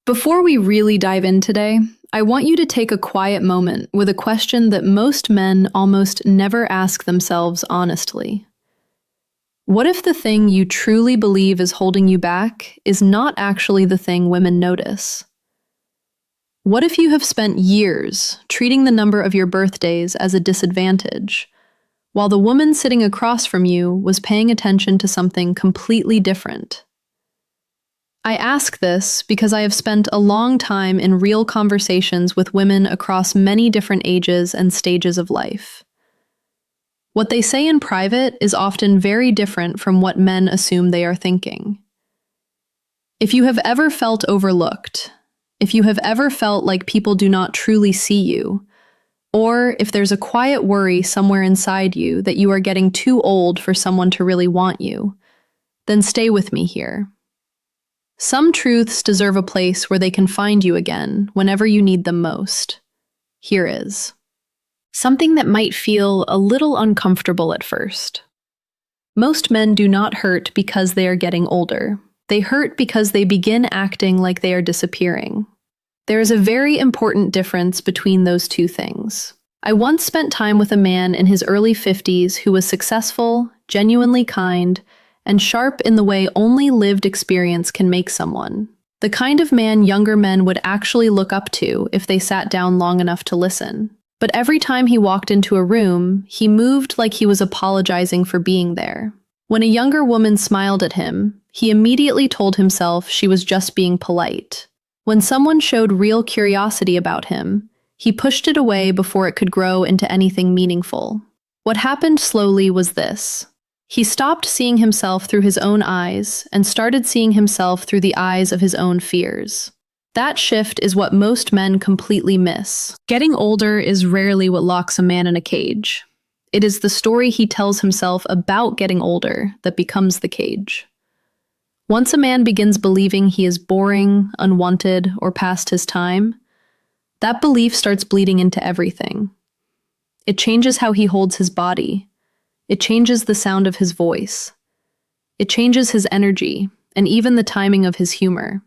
Before we really dive in today, I want you to take a quiet moment with a question that most men almost never ask themselves honestly. What if the thing you truly believe is holding you back is not actually the thing women notice? What if you have spent years treating the number of your birthdays as a disadvantage, while the woman sitting across from you was paying attention to something completely different? I ask this because I have spent a long time in real conversations with women across many different ages and stages of life. What they say in private is often very different from what men assume they are thinking. If you have ever felt overlooked, if you have ever felt like people do not truly see you, or if there's a quiet worry somewhere inside you that you are getting too old for someone to really want you, then stay with me here. Some truths deserve a place where they can find you again whenever you need them most. Here is something that might feel a little uncomfortable at first. Most men do not hurt because they are getting older. They hurt because they begin acting like they are disappearing. There is a very important difference between those two things. I once spent time with a man in his early 50s who was successful, genuinely kind, and sharp in the way only lived experience can make someone. The kind of man younger men would actually look up to if they sat down long enough to listen. But every time he walked into a room, he moved like he was apologizing for being there. When a younger woman smiled at him, he immediately told himself she was just being polite. When someone showed real curiosity about him, he pushed it away before it could grow into anything meaningful. What happened slowly was this. He stopped seeing himself through his own eyes and started seeing himself through the eyes of his own fears. That shift is what most men completely miss. Getting older is rarely what locks a man in a cage. It is the story he tells himself about getting older that becomes the cage. Once a man begins believing he is boring, unwanted, or past his time, that belief starts bleeding into everything. It changes how he holds his body. It changes the sound of his voice. It changes his energy, and even the timing of his humor.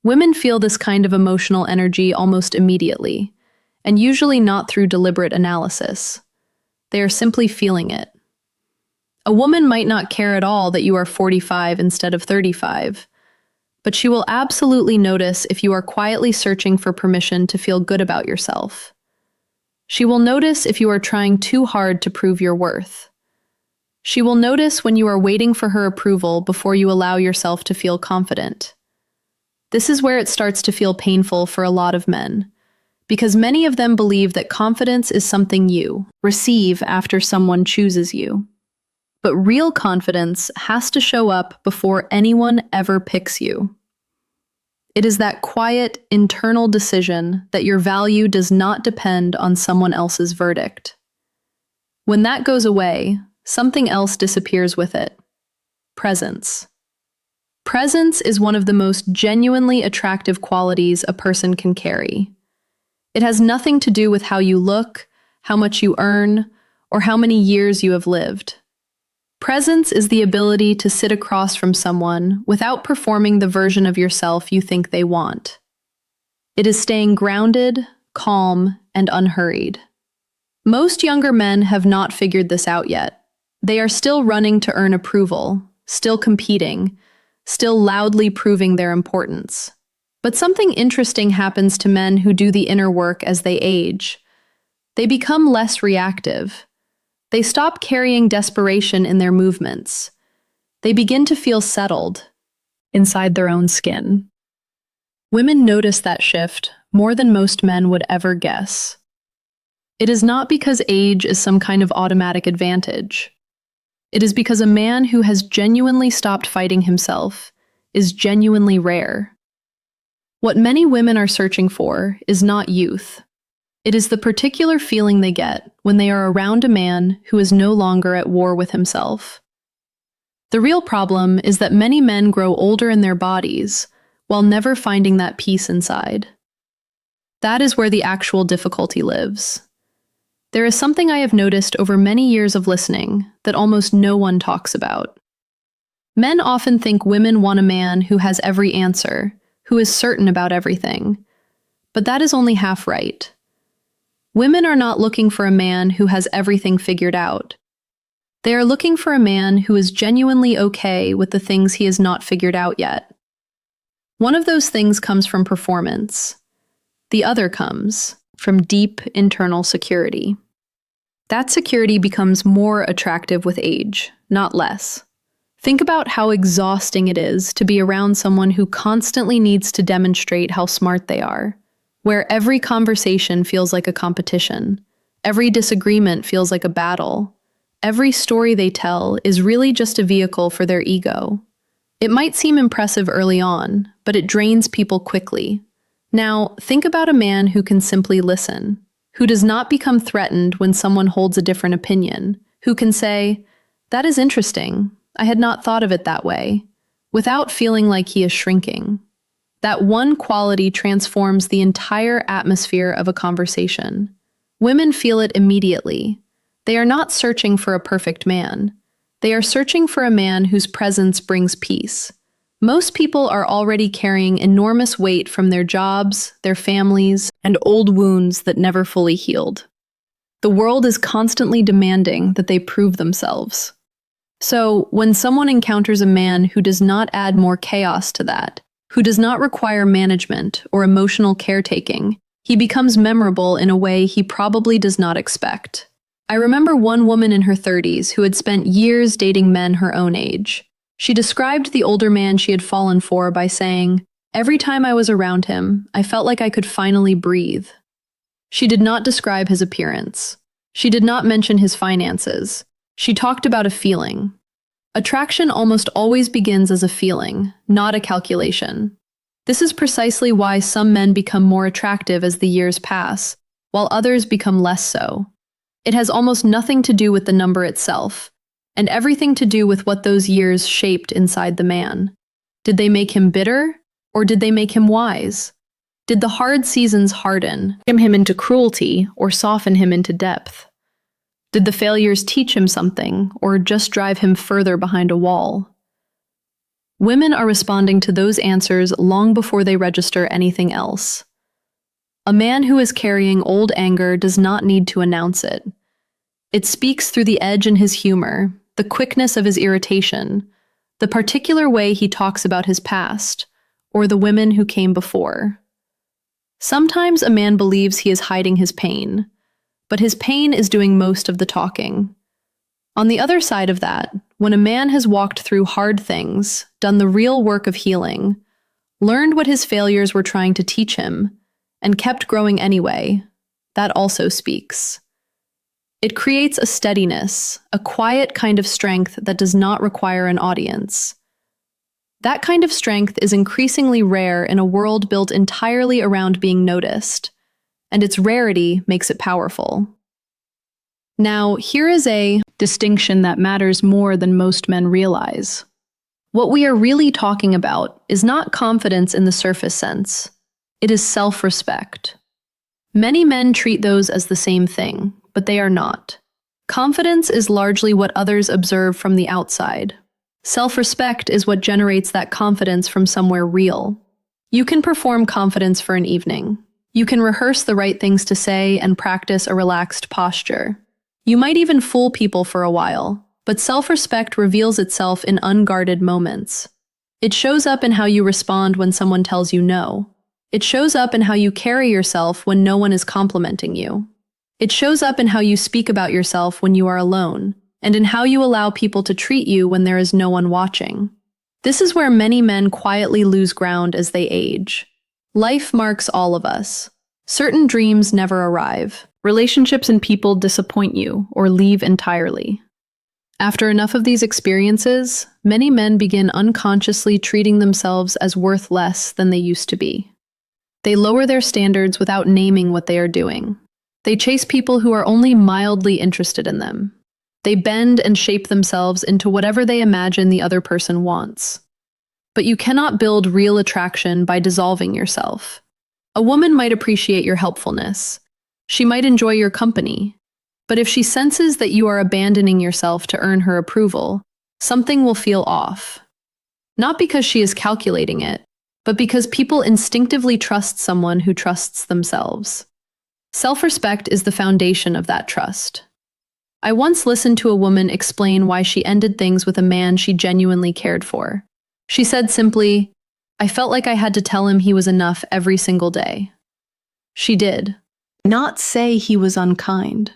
Women feel this kind of emotional energy almost immediately, and usually not through deliberate analysis. They are simply feeling it. A woman might not care at all that you are 45 instead of 35, but she will absolutely notice if you are quietly searching for permission to feel good about yourself. She will notice if you are trying too hard to prove your worth. She will notice when you are waiting for her approval before you allow yourself to feel confident. This is where it starts to feel painful for a lot of men, because many of them believe that confidence is something you receive after someone chooses you. But real confidence has to show up before anyone ever picks you. It is that quiet, internal decision that your value does not depend on someone else's verdict. When that goes away, something else disappears with it. Presence. Presence is one of the most genuinely attractive qualities a person can carry. It has nothing to do with how you look, how much you earn, or how many years you have lived. Presence is the ability to sit across from someone without performing the version of yourself you think they want. It is staying grounded, calm, and unhurried. Most younger men have not figured this out yet. They are still running to earn approval, still competing, still loudly proving their importance. But something interesting happens to men who do the inner work as they age. They become less reactive. They stop carrying desperation in their movements. They begin to feel settled inside their own skin. Women notice that shift more than most men would ever guess. It is not because age is some kind of automatic advantage. It is because a man who has genuinely stopped fighting himself is genuinely rare. What many women are searching for is not youth. It is the particular feeling they get when they are around a man who is no longer at war with himself. The real problem is that many men grow older in their bodies while never finding that peace inside. That is where the actual difficulty lives. There is something I have noticed over many years of listening that almost no one talks about. Men often think women want a man who has every answer, who is certain about everything. But that is only half right. Women are not looking for a man who has everything figured out. They are looking for a man who is genuinely okay with the things he has not figured out yet. One of those things comes from performance. The other comes from deep internal security. That security becomes more attractive with age, not less. Think about how exhausting it is to be around someone who constantly needs to demonstrate how smart they are, where every conversation feels like a competition, every disagreement feels like a battle, every story they tell is really just a vehicle for their ego. It might seem impressive early on, but it drains people quickly. Now, think about a man who can simply listen, who does not become threatened when someone holds a different opinion, who can say, "That is interesting. I had not thought of it that way," without feeling like he is shrinking. That one quality transforms the entire atmosphere of a conversation. Women feel it immediately. They are not searching for a perfect man. They are searching for a man whose presence brings peace. Most people are already carrying enormous weight from their jobs, their families, and old wounds that never fully healed. The world is constantly demanding that they prove themselves. So, when someone encounters a man who does not add more chaos to that, who does not require management or emotional caretaking, he becomes memorable in a way he probably does not expect. I remember one woman in her 30s who had spent years dating men her own age. She described the older man she had fallen for by saying, "Every time I was around him, I felt like I could finally breathe." She did not describe his appearance. She did not mention his finances. She talked about a feeling. Attraction almost always begins as a feeling, not a calculation. This is precisely why some men become more attractive as the years pass, while others become less so. It has almost nothing to do with the number itself, and everything to do with what those years shaped inside the man. Did they make him bitter, or did they make him wise? Did the hard seasons harden him into cruelty, or soften him into depth? Did the failures teach him something, or just drive him further behind a wall? Women are responding to those answers long before they register anything else. A man who is carrying old anger does not need to announce it. It speaks through the edge in his humor, the quickness of his irritation, the particular way he talks about his past, or the women who came before. Sometimes a man believes he is hiding his pain, but his pain is doing most of the talking. On the other side of that, when a man has walked through hard things, done the real work of healing, learned what his failures were trying to teach him, and kept growing anyway, that also speaks. It creates a steadiness, a quiet kind of strength that does not require an audience. That kind of strength is increasingly rare in a world built entirely around being noticed, and its rarity makes it powerful. Now, here is a distinction that matters more than most men realize. What we are really talking about is not confidence in the surface sense. It is self-respect. Many men treat those as the same thing, but they are not. Confidence is largely what others observe from the outside. Self-respect is what generates that confidence from somewhere real. You can perform confidence for an evening. You can rehearse the right things to say and practice a relaxed posture. You might even fool people for a while, but self-respect reveals itself in unguarded moments. It shows up in how you respond when someone tells you no. It shows up in how you carry yourself when no one is complimenting you. It shows up in how you speak about yourself when you are alone, and in how you allow people to treat you when there is no one watching. This is where many men quietly lose ground as they age. Life marks all of us. Certain dreams never arrive. Relationships and people disappoint you or leave entirely. After enough of these experiences, many men begin unconsciously treating themselves as worth less than they used to be. They lower their standards without naming what they are doing. They chase people who are only mildly interested in them. They bend and shape themselves into whatever they imagine the other person wants. But you cannot build real attraction by dissolving yourself. A woman might appreciate your helpfulness. She might enjoy your company. But if she senses that you are abandoning yourself to earn her approval, something will feel off. Not because she is calculating it, but because people instinctively trust someone who trusts themselves. Self-respect is the foundation of that trust. I once listened to a woman explain why she ended things with a man she genuinely cared for. She said simply, "I felt like I had to tell him he was enough every single day." She did not say he was unkind.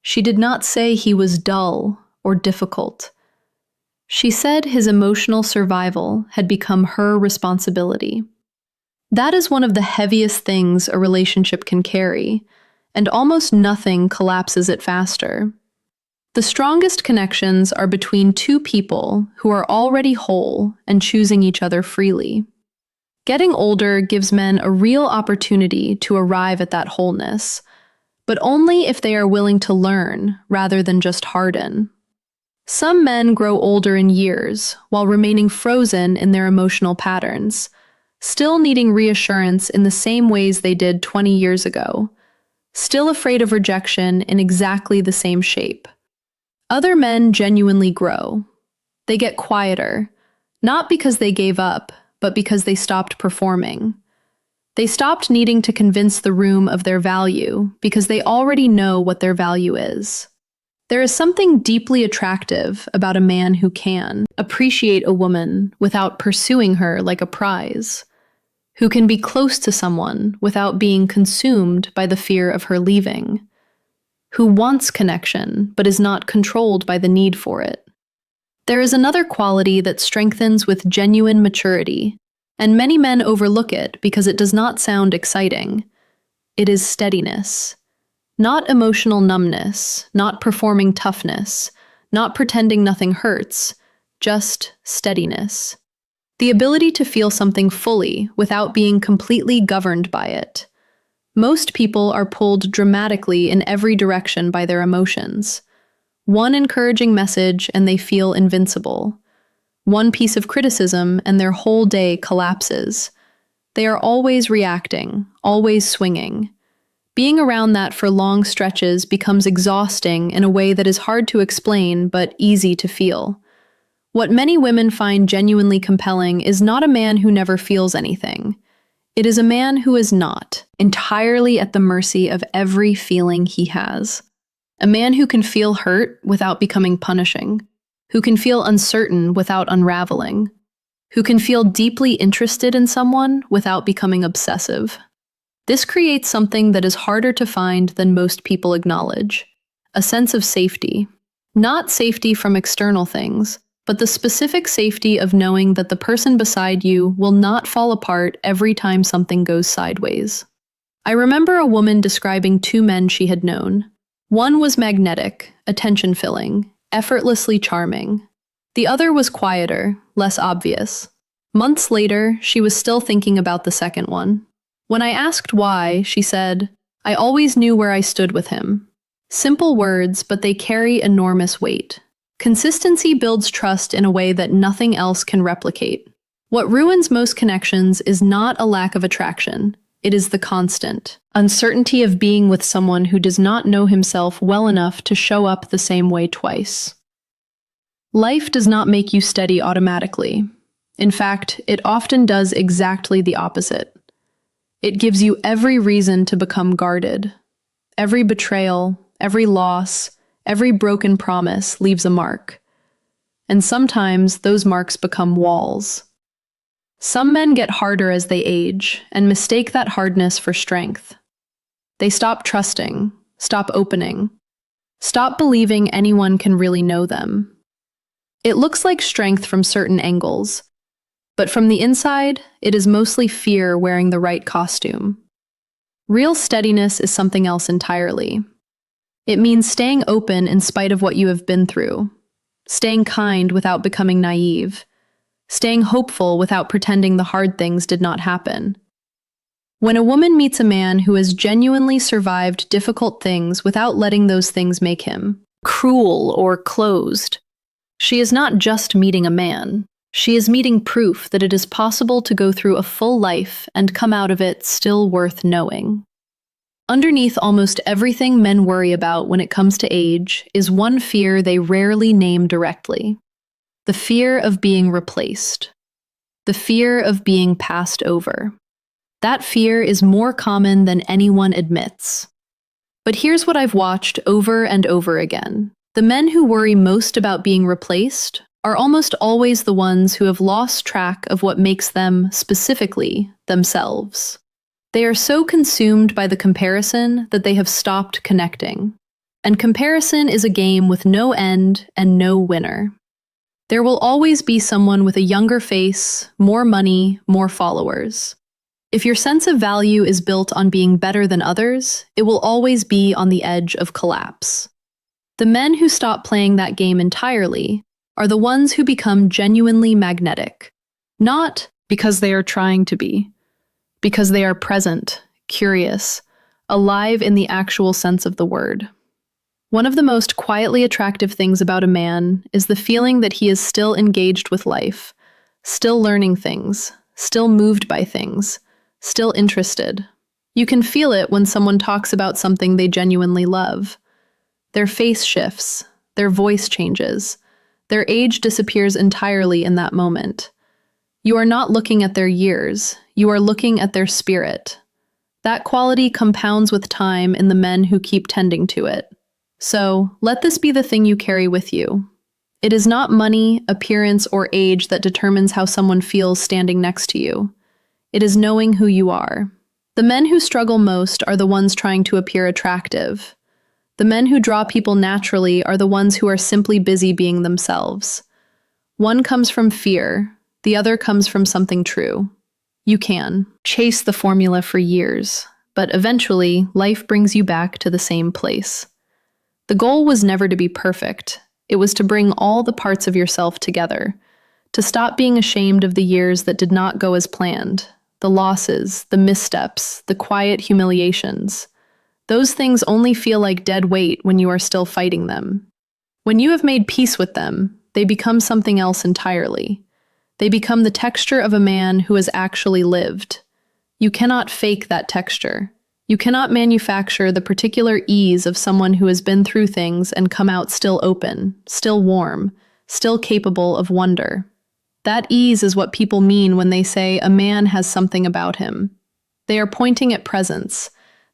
She did not say he was dull or difficult. She said his emotional survival had become her responsibility. That is one of the heaviest things a relationship can carry, and almost nothing collapses it faster. The strongest connections are between two people who are already whole and choosing each other freely. Getting older gives men a real opportunity to arrive at that wholeness, but only if they are willing to learn rather than just harden. Some men grow older in years while remaining frozen in their emotional patterns, still needing reassurance in the same ways they did 20 years ago, still afraid of rejection in exactly the same shape. Other men genuinely grow. They get quieter, not because they gave up, but because they stopped performing. They stopped needing to convince the room of their value because they already know what their value is. There is something deeply attractive about a man who can appreciate a woman without pursuing her like a prize, who can be close to someone without being consumed by the fear of her leaving, who wants connection but is not controlled by the need for it. There is another quality that strengthens with genuine maturity, and many men overlook it because it does not sound exciting. It is steadiness. Not emotional numbness, not performing toughness, not pretending nothing hurts, just steadiness. The ability to feel something fully without being completely governed by it. Most people are pulled dramatically in every direction by their emotions. One encouraging message and they feel invincible. One piece of criticism and their whole day collapses. They are always reacting, always swinging. Being around that for long stretches becomes exhausting in a way that is hard to explain but easy to feel. What many women find genuinely compelling is not a man who never feels anything. It is a man who is not, entirely at the mercy of every feeling he has. A man who can feel hurt without becoming punishing, who can feel uncertain without unraveling, who can feel deeply interested in someone without becoming obsessive. This creates something that is harder to find than most people acknowledge: a sense of safety. Not safety from external things, but the specific safety of knowing that the person beside you will not fall apart every time something goes sideways. I remember a woman describing two men she had known. One was magnetic, attention-filling, effortlessly charming. The other was quieter, less obvious. Months later, she was still thinking about the second one. When I asked why, she said, "I always knew where I stood with him." Simple words, but they carry enormous weight. Consistency builds trust in a way that nothing else can replicate. What ruins most connections is not a lack of attraction. It is the constant uncertainty of being with someone who does not know himself well enough to show up the same way twice. Life does not make you steady automatically. In fact, it often does exactly the opposite. It gives you every reason to become guarded. Every betrayal, every loss, every broken promise leaves a mark. And sometimes those marks become walls. Some men get harder as they age and mistake that hardness for strength. They stop trusting, stop opening, stop believing anyone can really know them. It looks like strength from certain angles, but from the inside, it is mostly fear wearing the right costume. Real steadiness is something else entirely. It means staying open in spite of what you have been through, staying kind without becoming naive, staying hopeful without pretending the hard things did not happen. When a woman meets a man who has genuinely survived difficult things without letting those things make him cruel or closed, she is not just meeting a man. She is meeting proof that it is possible to go through a full life and come out of it still worth knowing. Underneath almost everything men worry about when it comes to age is one fear they rarely name directly: the fear of being replaced. the fear of being passed over. That fear is more common than anyone admits. But here's what I've watched over and over again. The men who worry most about being replaced are almost always the ones who have lost track of what makes them, specifically, themselves. They are so consumed by the comparison that they have stopped connecting. And comparison is a game with no end and no winner. There will always be someone with a younger face, more money, more followers. If your sense of value is built on being better than others, it will always be on the edge of collapse. The men who stop playing that game entirely are the ones who become genuinely magnetic, not because they are trying to be, because they are present, curious, alive in the actual sense of the word. One of the most quietly attractive things about a man is the feeling that he is still engaged with life, still learning things, still moved by things, still interested. You can feel it when someone talks about something they genuinely love. Their face shifts, their voice changes, their age disappears entirely in that moment. You are not looking at their years, you are looking at their spirit. That quality compounds with time in the men who keep tending to it. So, let this be the thing you carry with you. It is not money, appearance, or age that determines how someone feels standing next to you. It is knowing who you are. The men who struggle most are the ones trying to appear attractive. The men who draw people naturally are the ones who are simply busy being themselves. One comes from fear, the other comes from something true. You can chase the formula for years, but eventually, life brings you back to the same place. The goal was never to be perfect. It was to bring all the parts of yourself together, to stop being ashamed of the years that did not go as planned, the losses, the missteps, the quiet humiliations. Those things only feel like dead weight when you are still fighting them. When you have made peace with them, they become something else entirely. They become the texture of a man who has actually lived. You cannot fake that texture. You cannot manufacture the particular ease of someone who has been through things and come out still open, still warm, still capable of wonder. That ease is what people mean when they say a man has something about him. They are pointing at presence.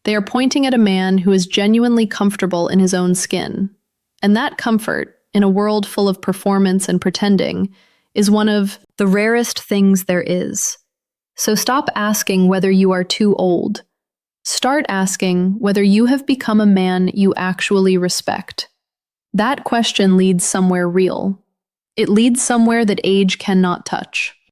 They are pointing at a man who is genuinely comfortable in his own skin. And that comfort, in a world full of performance and pretending, is one of the rarest things there is. So stop asking whether you are too old. Start asking whether you have become a man you actually respect. That question leads somewhere real. It leads somewhere that age cannot touch.